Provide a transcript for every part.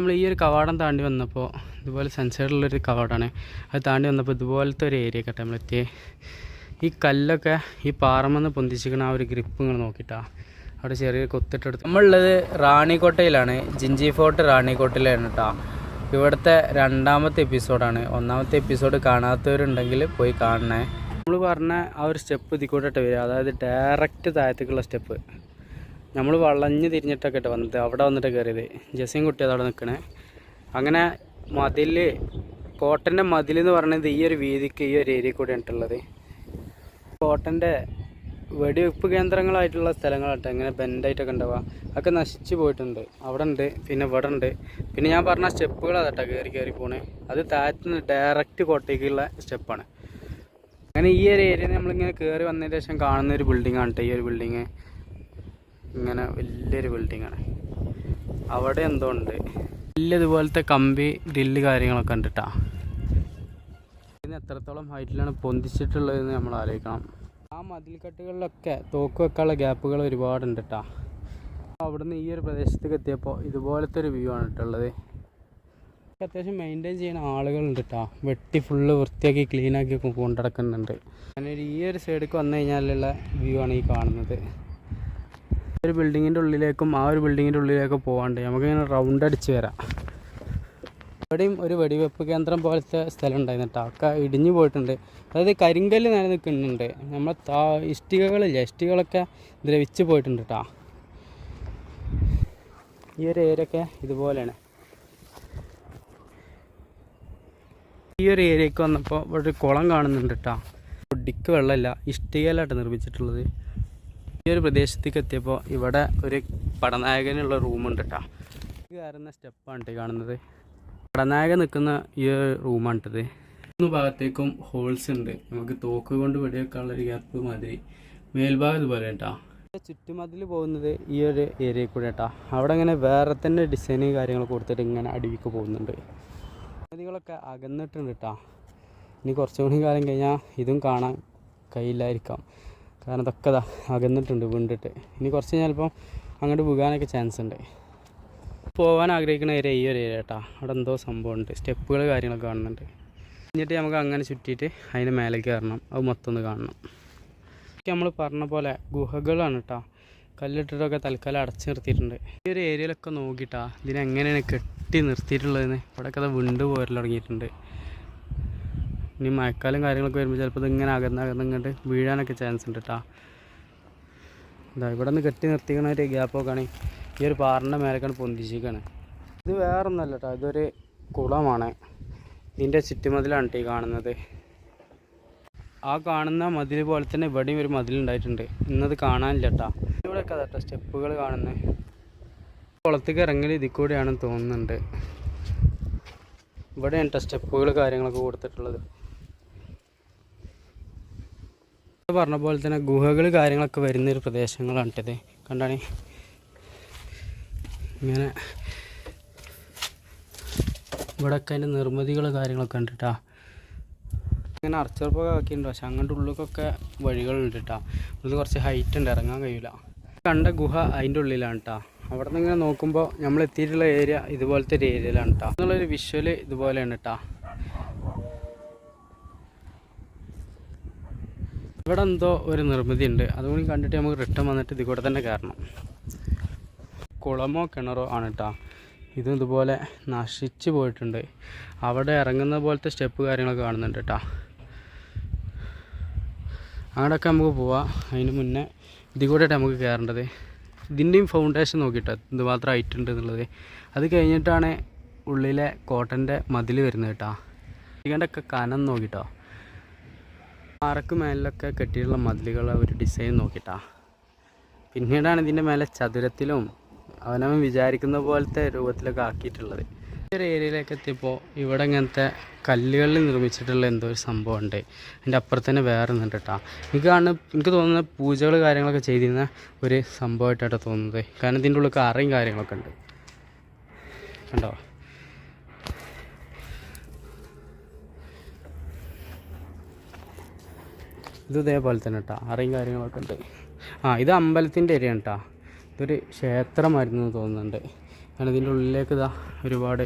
നമ്മൾ ഈ ഒരു കവാടം താണ്ടി വന്നപ്പോൾ ഇതുപോലെ സെൻസറിലുള്ളൊരു കവാടമാണ്. അത് താണ്ടി വന്നപ്പോൾ ഇതുപോലത്തെ ഒരു ഏരിയ കേട്ടോ നമ്മളെത്തിയേ. ഈ കല്ലൊക്കെ ഈ പാറമെന്ന് പൊന്തിച്ചിരിക്കണ ആ ഒരു ഗ്രിപ്പ് ഇങ്ങനെ നോക്കിയിട്ടാണ് അവിടെ ചെറിയ കൊത്തിട്ടെടുത്ത്. നമ്മളുള്ളത് റാണിക്കോട്ടയിലാണ്. ജിഞ്ചി ഫോർട്ട് റാണിക്കോട്ടയിലാണ് കേട്ടോ. ഇവിടുത്തെ 2ാമത്തെ എപ്പിസോഡാണ്. 1ാമത്തെ എപ്പിസോഡ് കാണാത്തവരുണ്ടെങ്കിൽ പോയി കാണണേ. നമ്മൾ പറഞ്ഞ ആ ഒരു സ്റ്റെപ്പ് ഇതിക്കൂട്ടിട്ട് വരിക, അതായത് ഡയറക്റ്റ് താഴത്തേക്കുള്ള സ്റ്റെപ്പ്. നമ്മൾ വളഞ്ഞ് തിരിഞ്ഞിട്ടൊക്കെ ഇട്ട് വന്നത് അവിടെ വന്നിട്ട് കയറിയത്. ജെസ്സിയും കുട്ടി അതവിടെ നിൽക്കണേ. അങ്ങനെ മതിൽ, കോട്ടൻ്റെ മതിൽ എന്ന് പറയുന്നത് ഈ ഒരു വീതിക്ക് ഈ ഒരു ഏരിയ കൂടെ ആയിട്ടുള്ളത്. കോട്ടൻ്റെ വെടിവെപ്പ് കേന്ദ്രങ്ങളായിട്ടുള്ള സ്ഥലങ്ങളായിട്ട് ഇങ്ങനെ ബെൻഡായിട്ടൊക്കെ ഉണ്ടാവുക, അതൊക്കെ നശിച്ചു പോയിട്ടുണ്ട്. അവിടെ ഉണ്ട്, പിന്നെ ഇവിടെ ഉണ്ട്. പിന്നെ ഞാൻ പറഞ്ഞ സ്റ്റെപ്പുകൾ അതാട്ടോ കയറി പോണേ. അത് താഴത്തുനിന്ന് ഡയറക്റ്റ് കോട്ടയ്ക്കുള്ള സ്റ്റെപ്പാണ്. അങ്ങനെ ഈ ഒരു ഏരിയ നമ്മളിങ്ങനെ കയറി വന്നതിന് ശേഷം കാണുന്ന ഒരു ബിൽഡിംഗ് ആണ് കേട്ടോ. ഈ ഒരു ബിൽഡിങ് ഇങ്ങനെ വലിയൊരു ബിൽഡിങ്ങാണ്. അവിടെ എന്തോ ഉണ്ട്, വലിയ ഇതുപോലത്തെ കമ്പി ഗ്രില്ല് കാര്യങ്ങളൊക്കെ ഉണ്ട് കേട്ടോ. ഇതിന് എത്രത്തോളം ഹൈറ്റിലാണ് പൊന്തിച്ചിട്ടുള്ളതെന്ന് നമ്മൾ ആലോചിക്കണം. ആ മതിൽക്കെട്ടുകളിലൊക്കെ തോക്ക് വെക്കാനുള്ള ഗ്യാപ്പുകൾ ഒരുപാടുണ്ട് കേട്ടോ. അവിടുന്ന് ഈ ഒരു പ്രദേശത്തേക്ക് എത്തിയപ്പോൾ ഇതുപോലത്തെ ഒരു വ്യൂ ആണ് കേട്ടുള്ളത്. അത്യാവശ്യം മെയിൻറ്റെയിൻ ചെയ്യുന്ന ആളുകളുണ്ട് കേട്ടോ. വെട്ടി ഫുള്ള് വൃത്തിയാക്കി ക്ലീനാക്കി കൊണ്ടുനടക്കുന്നുണ്ട്. അങ്ങനെ ഈ ഒരു സൈഡിലേക്ക് വന്നു കഴിഞ്ഞാലുള്ള വ്യൂ ആണ് ഈ കാണുന്നത്. ഒരു ബിൽഡിങ്ങിൻ്റെ ഉള്ളിലേക്കും ആ ഒരു ബിൽഡിങ്ങിൻ്റെ ഉള്ളിലേക്കും പോകാണ്ട് നമുക്കിങ്ങനെ റൗണ്ട് അടിച്ച് വരാം. ഇവിടെയും ഒരു വെടിവെപ്പ് കേന്ദ്രം പോലത്തെ സ്ഥലം ഉണ്ടായിരുന്നു കേട്ടോ. ഒക്കെ ഇടിഞ്ഞു പോയിട്ടുണ്ട്. അതായത് കരിങ്കല്ല് നേരെ നിൽക്കുന്നുണ്ട്. നമ്മൾ ഇഷ്ടികകളൊക്കെ ദ്രവിച്ച് പോയിട്ടുണ്ട് കേട്ടോ. ഈ ഒരു ഏരിയ ഇതുപോലെയാണ്. ഈ ഒരു ഏരിയക്ക് വന്നപ്പോൾ ഇവിടെ ഒരു കുളം കാണുന്നുണ്ട് കേട്ടോ. പൊടിക്ക് വെള്ളമില്ല, ഇഷ്ടികയിലായിട്ട് നിർമ്മിച്ചിട്ടുള്ളത്. ഈ ഒരു പ്രദേശത്തേക്ക് എത്തിയപ്പോൾ ഇവിടെ ഒരു പടനായകനുള്ള റൂമുണ്ട് കേട്ടോ. കയറുന്ന സ്റ്റെപ്പാണ് കാണുന്നത്. പടനായകൻ നിൽക്കുന്ന ഈ ഒരു റൂമാണിട്ടത്. 3 ഭാഗത്തേക്കും ഹോൾസ് ഉണ്ട്. നമുക്ക് തോക്ക് കൊണ്ട് വെടിവെക്കാനുള്ളൊരു ഗ്യാപ്പ് മാതിരി. മേൽഭാഗം ഇതുപോലെ കേട്ടോ. ചുറ്റുമതിൽ പോകുന്നത് ഈ ഒരു ഏരിയയിൽ കൂടെ കേട്ടോ. അവിടെ ഇങ്ങനെ വേറെ തന്നെ ഡിസൈന് കാര്യങ്ങളൊക്കെ കൊടുത്തിട്ട് ഇങ്ങനെ അടിവിക്ക് പോകുന്നുണ്ട്. നദികളൊക്കെ അകന്നിട്ടുണ്ട് കേട്ടോ. ഇനി കുറച്ചുകൂടി കാലം കഴിഞ്ഞാൽ ഇതും കാണാൻ കഴിയില്ലായിരിക്കാം. കാരണം ഇതൊക്കെ അകന്നിട്ടുണ്ട് വീണ്ടിട്ട്. ഇനി കുറച്ച് ചിലപ്പം അങ്ങോട്ട് വീകാനൊക്കെ ചാൻസ് ഉണ്ട്. പോകാൻ ആഗ്രഹിക്കുന്ന ഏരിയ ഈ ഒരു ഏരിയ കേട്ടോ. അവിടെ എന്തോ സംഭവമുണ്ട്, സ്റ്റെപ്പുകൾ കാര്യങ്ങളൊക്കെ കാണുന്നുണ്ട്. എന്നിട്ട് നമുക്ക് അങ്ങനെ ചുറ്റിയിട്ട് അതിന് മേലേക്ക് കയറണം. അത് മൊത്തം ഒന്ന് കാണണം. നമ്മൾ പറഞ്ഞ പോലെ ഗുഹകളാണ് കേട്ടോ. കല്ലിട്ടിട്ടൊക്കെ തൽക്കാലം അടച്ചു നിർത്തിയിട്ടുണ്ട്. ഈ ഒരു ഏരിയയിലൊക്കെ നോക്കിയിട്ടാ ഇതിനെങ്ങനെയാണ് കെട്ടി നിർത്തിയിട്ടുള്ളതെന്ന്. ഇവിടെയൊക്കെ അത് വിണ്ട് പോരൽ തുടങ്ങിയിട്ടുണ്ട്. ഇനി മഴക്കാലം കാര്യങ്ങളൊക്കെ വരുമ്പോൾ ചിലപ്പോൾ ഇതിങ്ങനെ അകന്നിങ്ങോട്ട് വീഴാനൊക്കെ ചാൻസ് ഉണ്ട് കേട്ടോ. ഇതാ ഇവിടെ നിന്ന് കെട്ടി നിർത്തിക്കണ ഒരു ഗ്യാപ്പൊക്കെ ആണ് ഈ ഒരു പാറിൻ്റെ മേലേക്കാണ് പൊന്തിച്ചിരിക്കുകയാണ്. ഇത് വേറൊന്നുമല്ല കേട്ടോ, ഇതൊരു കുളമാണ്. ഇതിൻ്റെ ചുറ്റുമതിലാണ് ഈ കാണുന്നത്. ആ കാണുന്ന മതിൽ പോലെ തന്നെ ഇവിടെയും ഒരു മതിലുണ്ടായിട്ടുണ്ട്. ഇന്നത് കാണാനില്ല കേട്ടോ. ഇവിടെയൊക്കെ കേട്ടോ സ്റ്റെപ്പുകൾ കാണുന്നത്. കുളത്തേക്ക് ഇറങ്ങൽ ഇതിൽ കൂടെയാണെന്ന് തോന്നുന്നുണ്ട്. ഇവിടെയാണ് കേട്ടോ സ്റ്റെപ്പുകൾ കാര്യങ്ങളൊക്കെ കൊടുത്തിട്ടുള്ളത്. പറഞ്ഞ പോലെ തന്നെ ഗുഹകൾ കാര്യങ്ങളൊക്കെ വരുന്നൊരു പ്രദേശങ്ങളാണ് ഇത്. കണ്ടാണ് ഇങ്ങനെ ഇവിടെയൊക്കെ അതിൻ്റെ നിർമ്മിതികൾ കാര്യങ്ങളൊക്കെ ഉണ്ട് കേട്ടോ. ഇങ്ങനെ അടച്ചുറപ്പൊക്കെ ആക്കിയിട്ടുണ്ട്. പക്ഷെ അങ്ങോട്ട് ഉള്ളിലേക്കൊക്കെ വഴികളുണ്ട് കേട്ടോ. ഇവിടുന്ന് കുറച്ച് ഹൈറ്റ് ഉണ്ട്, ഇറങ്ങാൻ കഴിയില്ല. കണ്ട ഗുഹ അതിൻ്റെ ഉള്ളിലാണ് കേട്ടോ. അവിടെ നിന്ന് ഇങ്ങനെ നോക്കുമ്പോൾ നമ്മൾ എത്തിയിട്ടുള്ള ഏരിയ ഇതുപോലത്തെ ഒരു ഏരിയയിലാണ് കേട്ടോ. എന്നുള്ളൊരു വിഷ്വല് ഇതുപോലെയാണ് കേട്ടോ. ഇവിടെ എന്തോ ഒരു നിർമ്മിതി ഉണ്ട്. അതുകൊണ്ട് കണ്ടിട്ട് നമുക്ക് റിട്ടേൺ വന്നിട്ട് ഇതിൽ കൂടെ തന്നെ കയറണം. കുളമോ കിണറോ ആണ് കേട്ടോ. ഇതും ഇതുപോലെ നശിച്ച് പോയിട്ടുണ്ട്. അവിടെ ഇറങ്ങുന്ന പോലത്തെ സ്റ്റെപ്പ് കാര്യങ്ങളൊക്കെ കാണുന്നുണ്ട് കേട്ടോ. അങ്ങോട്ടൊക്കെ നമുക്ക് പോവാം. അതിന് മുന്നേ ഇതിൽ കൂടെ നമുക്ക് കയറേണ്ടത്. ഇതിൻ്റെയും ഫൗണ്ടേഷൻ നോക്കിയിട്ടോ എന്തുമാത്രം ഹൈറ്റ് ഉണ്ട് എന്നുള്ളത്. അത് കഴിഞ്ഞിട്ടാണ് ഉള്ളിലെ കോട്ടൻ്റെ മതിൽ വരുന്നത് കേട്ടോ. ഇതിൻ്റെയൊക്കെ കനം നോക്കിയിട്ടോ. പാറക്ക് മേലിലൊക്കെ കെട്ടിയിട്ടുള്ള മതിലുകളുടെ ഒരു ഡിസൈൻ നോക്കിയിട്ടാ. പിന്നീടാണ് ഇതിൻ്റെ മേലെ ചതുരത്തിലും അവനവൻ വിചാരിക്കുന്ന പോലത്തെ രൂപത്തിലൊക്കെ ആക്കിയിട്ടുള്ളത്. ഈ ഒരു ഏരിയയിലേക്ക് എത്തിയപ്പോൾ ഇവിടെ ഇങ്ങനത്തെ കല്ലുകളിൽ നിർമ്മിച്ചിട്ടുള്ള എന്തോ ഒരു സംഭവം ഉണ്ട്. അതിൻ്റെ അപ്പുറത്ത് തന്നെ വേറെ ഒന്നുണ്ട് കേട്ടോ. എനിക്ക് തോന്നുന്നത് പൂജകൾ കാര്യങ്ങളൊക്കെ ചെയ്തിരുന്ന ഒരു സംഭവമായിട്ടാണ് തോന്നുന്നത്. കാരണം ഇതിൻ്റെ ഉള്ളിൽ അറയും കാര്യങ്ങളൊക്കെ ഉണ്ട് കണ്ടോ. ഇത് ഇതേപോലെ തന്നെ കേട്ടോ, അറയും കാര്യങ്ങളൊക്കെ ഉണ്ട്. ഇത് അമ്പലത്തിൻ്റെ ഏരിയ കേട്ടോ. ഇതൊരു ക്ഷേത്രമായിരുന്നു തോന്നുന്നുണ്ട്. കാരണം ഇതിൻ്റെ ഉള്ളിലേക്ക് ഇതാ ഒരുപാട്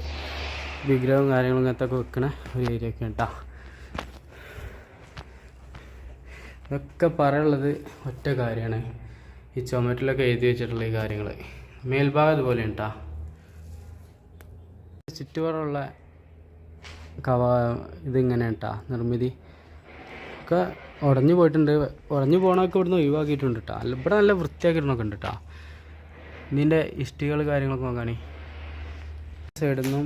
വിഗ്രഹവും കാര്യങ്ങളും ഇങ്ങനത്തെ ഒക്കെ വെക്കണ ഒരു ഏരിയ ഒക്കെ കേട്ടോ. ഇതൊക്കെ പറയാനുള്ളത് ഒറ്റ കാര്യമാണ്, ഈ ചുമറ്റിലൊക്കെ എഴുതി വെച്ചിട്ടുള്ള ഈ കാര്യങ്ങൾ. മേൽഭാഗം ഇതുപോലെ കേട്ടോ. ചുറ്റുപാടുള്ള ഇതിങ്ങനെ കേട്ടോ നിർമ്മിതി ഒക്കെ ഉടഞ്ഞു പോയിട്ടുണ്ട്. ഉടഞ്ഞു പോകണമൊക്കെ ഇവിടുന്ന് ഒഴിവാക്കിയിട്ടുണ്ട് കേട്ടോ. ഇവിടെ നല്ല വൃത്തിയാക്കിയിട്ടൊക്കെ ഉണ്ട് കേട്ടോ. ഇതിൻ്റെ ഇഷ്ടികൾ കാര്യങ്ങളൊക്കെ നോക്കുകയാണെങ്കിൽ സൈഡിൽ നിന്നും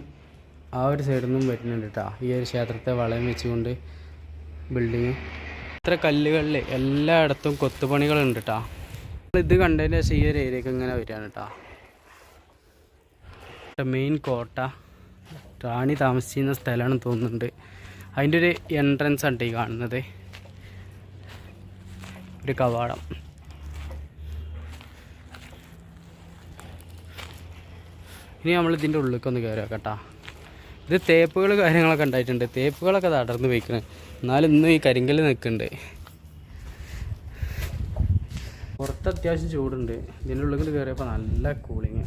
ആ ഒരു സൈഡിൽ നിന്നും വരുന്നുണ്ട് കേട്ടോ. ഈ ഒരു ക്ഷേത്രത്തെ വളയം വെച്ചുകൊണ്ട് ബിൽഡിങ് ഇത്ര കല്ലുകളിൽ എല്ലായിടത്തും കൊത്തുപണികളുണ്ട് കേട്ടോ. ഇത് കണ്ടതിന് ശേഷം ഈ ഒരു ഏരിയക്ക് ഇങ്ങനെ വരികയാണ് കേട്ടോ. മെയിൻ കോട്ട റാണി താമസിച്ചിരുന്ന സ്ഥലമാണെന്ന് തോന്നുന്നുണ്ട്. അതിൻ്റെ ഒരു എൻട്രൻസ് ആണ് ഈ കാണുന്നത്, ഒരു കവാടം. ഇനി നമ്മൾ ഇതിൻ്റെ ഉള്ളിലേക്കൊന്ന് കയറി കേട്ടോ. ഇത് തേപ്പുകൾ കാര്യങ്ങളൊക്കെ ഉണ്ടായിട്ടുണ്ട്. തേപ്പുകളൊക്കെ അടർന്ന് പോയിക്കണ്, എന്നാലും ഇന്നും ഈ കരിങ്കല്ല് നിൽക്കുന്നുണ്ട്. പുറത്ത് അത്യാവശ്യം ചൂടുണ്ട്. ഇതിൻ്റെ ഉള്ളിൽ കയറിയപ്പോൾ നല്ല കൂളിങ്,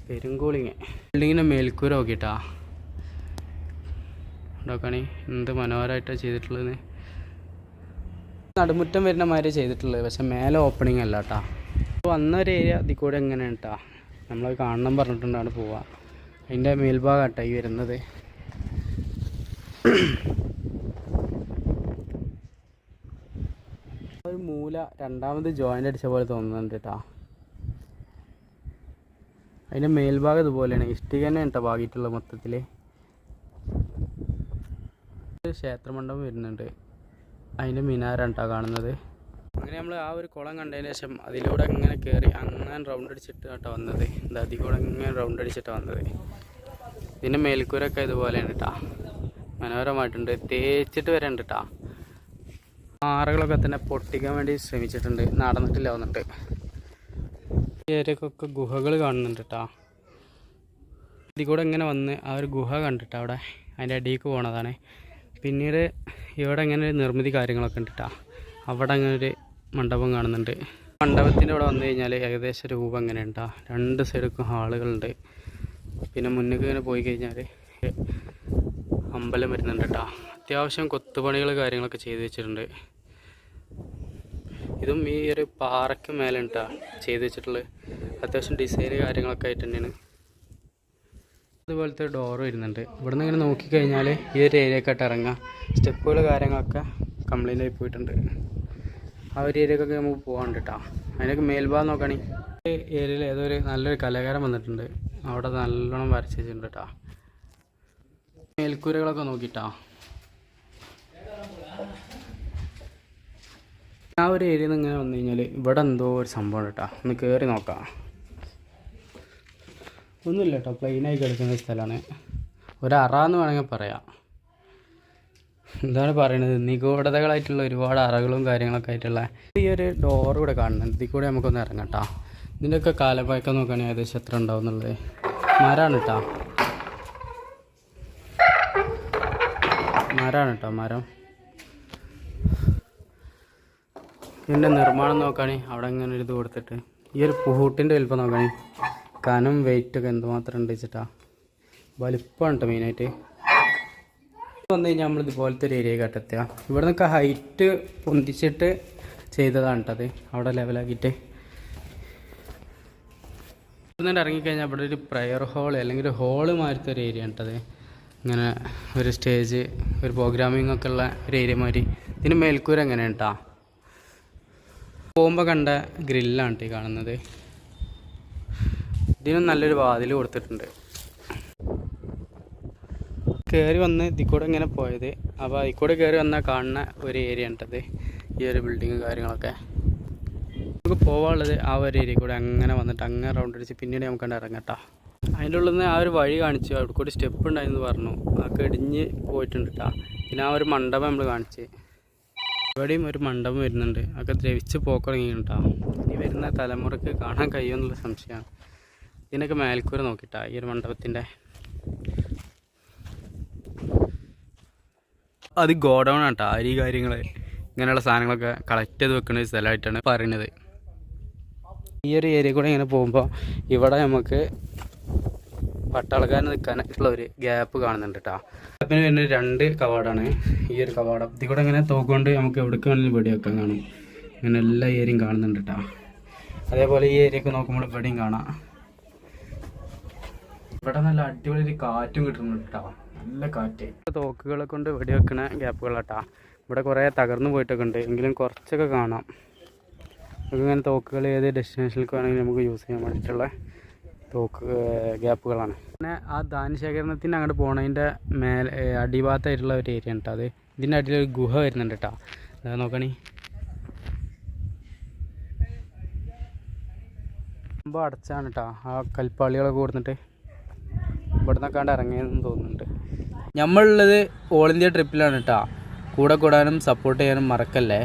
പെരും കൂളിങ്. ബിൽഡിങ്ങിൻ്റെ മേൽക്കൂര നോക്കിയിട്ടാ നോക്കണേ എന്ത് മനോഹരമായിട്ടാണ് ചെയ്തിട്ടുള്ളത്. നടുമുറ്റം വരുന്ന മാതിരി ചെയ്തിട്ടുള്ളത്, പക്ഷെ മേലെ ഓപ്പണിങ് അല്ല കേട്ടോ. അപ്പോൾ വന്നൊരു ഏരിയ അതിൽ കൂടെ എങ്ങനെയാണ് കേട്ടോ, നമ്മളത് കാണണം പറഞ്ഞിട്ടുണ്ടാണ് പോവുക. അതിൻ്റെ മേൽഭാഗം കേട്ടോ ഈ വരുന്നത്. ഒരു മൂല രണ്ടാമത് ജോയിൻ്റ് അടിച്ച പോലെ തോന്നുന്നുണ്ട് കേട്ടോ. അതിൻ്റെ മേൽഭാഗം ഇതുപോലെയാണ്, ഇഷ്ടിക തന്നെ കേട്ടോ ഭാഗിയിട്ടുള്ള മൊത്തത്തിൽ. ക്ഷേത്രമണ്ഡപം വരുന്നുണ്ട്, അതിൻ്റെ മിനാരാണ് കേട്ടോ കാണുന്നത്. അങ്ങനെ നമ്മൾ ആ ഒരു കുളം കണ്ടതിന് ശേഷം അതിലൂടെ അങ്ങനെ കയറി അങ്ങനെ റൗണ്ട് അടിച്ചിട്ട് കേട്ടോ വന്നത്. ഇത് അതിൽ കൂടെ അങ്ങനെ റൗണ്ട് അടിച്ചിട്ടാണ് വന്നത്. ഇതിൻ്റെ മേൽക്കൂരൊക്കെ ഇതുപോലെയാണ് കേട്ടോ, മനോഹരമായിട്ടുണ്ട്. തേച്ചിട്ട് വരണ്ട് കേട്ടോ. ആറുകളൊക്കെ തന്നെ പൊട്ടിക്കാൻ വേണ്ടി ശ്രമിച്ചിട്ടുണ്ട്, നടന്നിട്ടില്ല വന്നിട്ട്. ഈ ഏരിയക്കൊക്കെ ഗുഹകൾ കാണുന്നുണ്ട് കേട്ടോ. ഇതിൽ കൂടെ ഇങ്ങനെ വന്ന് ആ ഒരു ഗുഹ കണ്ടിട്ട് അവിടെ അതിൻ്റെ അടിയിലേക്ക് പോണതാണ്. പിന്നീട് ഇവിടെ ഇങ്ങനെ ഒരു നിർമ്മിതി കാര്യങ്ങളൊക്കെ ഉണ്ട് കേട്ടോ. അവിടെ അങ്ങനെ ഒരു മണ്ഡപം കാണുന്നുണ്ട്. മണ്ഡപത്തിൻ്റെ ഇവിടെ വന്നു കഴിഞ്ഞാൽ ഏകദേശം രൂപം എങ്ങനെ ഉണ്ടാ, രണ്ട് സൈഡിലും ഹാളുകളുണ്ട്. പിന്നെ മുന്നിലേക്ക് ഇങ്ങനെ പോയി കഴിഞ്ഞാൽ അമ്പലം വരുന്നുണ്ട് കേട്ടോ. അത്യാവശ്യം കൊത്തുപണികൾ കാര്യങ്ങളൊക്കെ ചെയ്ത് വെച്ചിട്ടുണ്ട്. ഇതും ഈ ഒരു പാറയ്ക്ക് മേലെ കേട്ടോ ചെയ്ത് വെച്ചിട്ടുള്ളത്. അത്യാവശ്യം ഡിസൈൻ കാര്യങ്ങളൊക്കെ ആയിട്ട് തന്നെയാണ്. അതുപോലത്തെ ഡോറ് വരുന്നുണ്ട്. ഇവിടുന്ന് ഇങ്ങനെ നോക്കിക്കഴിഞ്ഞാൽ ഈ ഒരു ഏരിയക്കായിട്ട് ഇറങ്ങാം. സ്റ്റെപ്പുകൾ കാര്യങ്ങളൊക്കെ കംപ്ലൈൻ്റ് ആയി പോയിട്ടുണ്ട്. ആ ഒരു ഏരിയക്കൊക്കെ നമുക്ക് പോകാണ്ട് കേട്ടോ. അതിനൊക്കെ മേൽഭാഗം നോക്കുകയാണെങ്കിൽ ഏരിയയിൽ ഏതൊരു നല്ലൊരു കലാകാരൻ വന്നിട്ടുണ്ട്, അവിടെ നല്ലോണം വരച്ച് വെച്ചിട്ടുണ്ട് കേട്ടോ. മേൽക്കൂരകളൊക്കെ നോക്കിയിട്ടാ. ആ ഒരു ഏരിയയിൽ നിന്ന് ഇങ്ങനെ വന്നു കഴിഞ്ഞാൽ ഇവിടെ എന്തോ ഒരു സംഭവം കേട്ടോ. ഒന്ന് കയറി നോക്കാം. ഒന്നുമില്ല കേട്ടോ, പ്ലെയിനായി കിടക്കുന്ന സ്ഥലമാണ്. ഒരറാന്ന് വേണമെങ്കിൽ പറയാം. എന്താണ് പറയണത്, നിഗൂഢതകളായിട്ടുള്ള ഒരുപാട് അറകളും കാര്യങ്ങളൊക്കെ ആയിട്ടുള്ള ഈ ഒരു ഡോറ് കൂടെ കാണുന്നുണ്ട്. ഇതിൽ കൂടെ നമുക്കൊന്ന് ഇറങ്ങാം കേട്ടോ. ഇതിൻ്റെയൊക്കെ കാലപ്പഴക്കം നോക്കുകയാണെങ്കിൽ ഏകദേശം എത്ര ഉണ്ടാവും എന്നുള്ളത്. മരമാണ് കേട്ടോ, മരം. ഇതിൻ്റെ നിർമ്മാണം നോക്കുകയാണെങ്കിൽ അവിടെ ഇങ്ങനെ ഒരു ഇത് കൊടുത്തിട്ട് ഈ ഒരു പൂട്ടിൻ്റെ വലിപ്പം നോക്കുകയാണെങ്കിൽ കനം വെയിറ്റൊക്കെ എന്തുമാത്രം ഉണ്ട് വെച്ചിട്ടാ. വലിപ്പമാണ് കേട്ടോ മെയിനായിട്ട്. വന്നു കഴിഞ്ഞാൽ നമ്മൾ ഇതുപോലത്തെ ഒരു ഏരിയ കട്ടെത്തുക. ഇവിടെ നിന്നൊക്കെ ഹൈറ്റ് പൊന്തിച്ചിട്ട് ചെയ്തതാണ് കേട്ടത്, അവിടെ ലെവലാക്കിയിട്ട്. ഇവിടെ ഇറങ്ങിക്കഴിഞ്ഞാൽ ഇവിടെ ഒരു പ്രയർ ഹോൾ അല്ലെങ്കിൽ ഒരു ഹോള് മാറ്റത്തെ ഒരു ഏരിയ കേട്ടത്. ഇങ്ങനെ ഒരു സ്റ്റേജ്, ഒരു പ്രോഗ്രാമിംഗ് ഒക്കെ ഉള്ള ഒരു ഏരിയ മാതിരി. ഇതിന് മേൽക്കൂര എങ്ങനെയാണ് കേട്ടോ. പോകുമ്പോൾ കണ്ട ഗ്രില്ലാണ് കേട്ടോ ഈ കാണുന്നത്. ഇതിനും നല്ലൊരു വാതിൽ കൊടുത്തിട്ടുണ്ട്. കയറി വന്ന് ഇതിൽ കൂടെ ഇങ്ങനെ പോയത്. അപ്പോൾ അതിൽ കൂടെ കയറി വന്നാൽ കാണുന്ന ഒരു ഏരിയ ഉണ്ടത്, ഈ ഒരു ബിൽഡിങ് കാര്യങ്ങളൊക്കെ. നമുക്ക് പോകാനുള്ളത് ആ ഒരു ഏരിയ കൂടെ അങ്ങനെ വന്നിട്ട് അങ്ങനെ റൗണ്ട് അടിച്ച് പിന്നീട് നമുക്ക് കണ്ട് ഇറങ്ങട്ടോ. അതിൻ്റെ ഉള്ളിൽ നിന്ന് ആ ഒരു വഴി കാണിച്ചു, അവിടെ കൂടി സ്റ്റെപ്പ് ഉണ്ടായിരുന്നു പറഞ്ഞു. അതൊക്കെ ഇടിഞ്ഞ് പോയിട്ടുണ്ട് കേട്ടോ. പിന്നെ ആ ഒരു മണ്ഡപം നമ്മൾ കാണിച്ച്, ഇവിടെയും ഒരു മണ്ഡപം വരുന്നുണ്ട്. അതൊക്കെ ദ്രവിച്ച് പോക്കുടങ്ങിയിട്ടോ. ഇനി വരുന്ന തലമുറക്ക് കാണാൻ കഴിയുമെന്നുള്ള സംശയമാണ്. ഇതിനൊക്കെ മേൽക്കൂര നോക്കിയിട്ടാ ഈ ഒരു മണ്ഡപത്തിൻ്റെ. അത് ഗോഡൗൺ ആട്ടോ. അരി കാര്യങ്ങൾ ഇങ്ങനെയുള്ള സാധനങ്ങളൊക്കെ കളക്ട് ചെയ്ത് വെക്കുന്ന ഒരു സ്ഥലമായിട്ടാണ് പറയുന്നത്. ഈ ഒരു ഏരിയ കൂടെ ഇങ്ങനെ പോകുമ്പോൾ ഇവിടെ നമുക്ക് പട്ടാളക്കാരൻ നിൽക്കാനായിട്ടുള്ള ഒരു ഗ്യാപ്പ് കാണുന്നുണ്ട് കേട്ടോ. ഗ്യാപ്പിന് പിന്നെ 2 കവാടമാണ്. ഈ ഒരു കവാടം ഇതിൽ കൂടെ ഇങ്ങനെ തോക്കുകൊണ്ട് നമുക്ക് എവിടേക്ക് വേണമെങ്കിലും വെടിവെക്കാൻ കാണും. ഇങ്ങനെ എല്ലാ ഏരിയയും കാണുന്നുണ്ട് കേട്ടോ. അതേപോലെ ഈ ഏരിയയൊക്കെ നോക്കുമ്പോൾ ഇവിടെയും കാണാം. ഇവിടെ നല്ല അടിപൊളി ഒരു കാറ്റും കിട്ടുന്നുണ്ട് കേട്ടോ. നല്ല കാറ്റ്. തോക്കുകളെ കൊണ്ട് വെടിവെക്കണ ഗ്യാപ്പുകളാട്ടാ. ഇവിടെ കുറേ തകർന്നു പോയിട്ടൊക്കെ ഉണ്ട്, എങ്കിലും കുറച്ചൊക്കെ കാണാം. നമുക്ക് ഇങ്ങനെ തോക്കുകൾ ഏത് ഡെസ്റ്റിനേഷനിലേക്ക് വേണമെങ്കിലും നമുക്ക് യൂസ് ചെയ്യാൻ വേണ്ടിയിട്ടുള്ള ഗ്യാപ്പുകളാണ്. പിന്നെ ആ ധാന്യശേഖരണത്തിന് അങ്ങോട്ട് പോണതിൻ്റെ അടിഭാഗത്തായിട്ടുള്ള ഒരു ഏരിയ ഉണ്ട്. അത് ഇതിൻ്റെ അടിയിലൊരു ഗുഹ വരുന്നുണ്ട് കേട്ടോ. അത് നോക്കണേ, സംഭവം അടച്ചാണ് കേട്ടോ. ആ കൽപ്പാളികളൊക്കെ കൊടുത്തിട്ട് ഇവിടെ നിന്നൊക്കെ ഇറങ്ങിയെന്ന് തോന്നുന്നുണ്ട്. നമ്മളുള്ളത് ഓൾ ഇന്ത്യ ട്രിപ്പിലാണ് കേട്ടോ. കൂടെ കൂടാനും സപ്പോർട്ട് ചെയ്യാനും മറക്കല്ലേ.